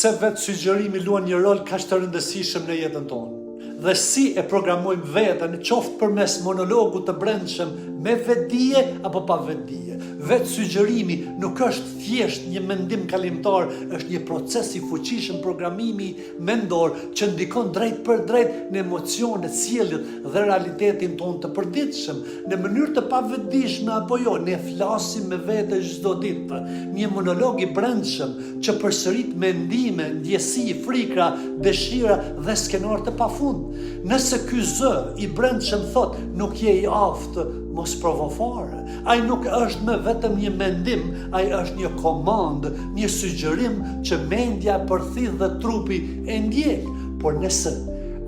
pse vetë sugjerimi luan një rol kaq të rëndësishëm në jetën tonë. Dhe si e programojmë vetën, qoftë përmes monologut të brendshëm me vetdije apo pa vetdije. Vetë sugjerimi nuk është thjesht një mendim kalimtar, është një proces i fuqishëm programimi mendor që ndikon drejt për drejt në emocionet, sjelljet dhe realitetin tonë të përditshëm. Në mënyrë të pavetdijshme apo jo, ne flasim me vete çdo ditë. Një monolog i brendshëm që përsërit mendime, ndjesi, frikra, dëshira dhe skenar të pafund. Nëse ky zë i brendshëm thot nuk je i aftë, mos provo fare. Ai nuk është më vetëm një mendim, ai është një komandë, një sugjerim që mendja përthith dhe trupi e ndjek. Por nëse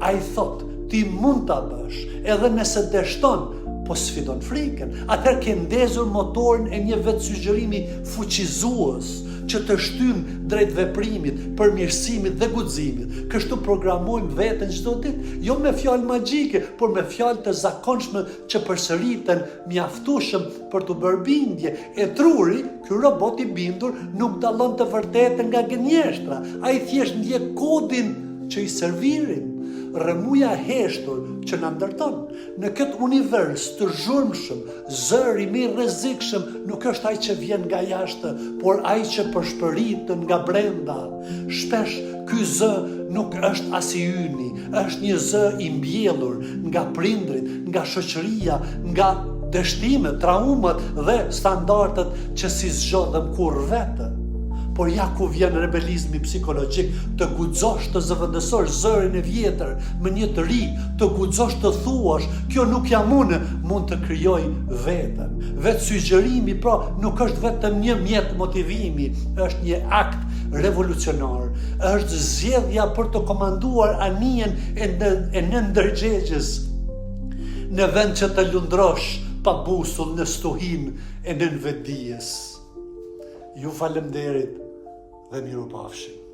ai thot ti mund ta bësh, edhe nëse dështon, po sfidon frikën, atëherë ke ndezur motorin e një vetë sugjerimi fuqizues që të shtyn drejt veprimit, përmirësimit dhe guximit. Kështu programojmë veten çdo ditë, jo me fjalë magjike, por me fjalë të zakonshme që përsëriten mjaftueshëm për të bërë bindje. E truri, ky robot i bindur nuk dallon të vërtetën nga gënjeshtra. Ai thjesht ndjek kodin që i servirim. Rëmuja heshtur që na ndërton. Në këtë univers të zhurmshëm, zëri më i rrezikshëm nuk është ai që vjen nga jashtë, por ai që përshpëritet nga brenda. Shpesh ky zë nuk është as i yni, është një zë i mbjellur nga prindrit, nga shoqëria, nga dështimet, traumat dhe standardet që si zgjodhem kurrë vetë. Por ja ku vjen rebelizmi psikologjik, të guxosh të zëvendësosh zërin e vjetër me një të ri, të guxosh të thuash, kjo nuk jam unë, mund të krijoj veten. Vetë sugjerimi pra nuk është vetëm një mjet motivimi, është një akt revolucionar, është zgjedhja për të komanduar anijen e nëndërgjegjes, në vend që të lundrosh pa busull në stuhin e nënvetdijes. Ju falemnderit dhe mirupafshim.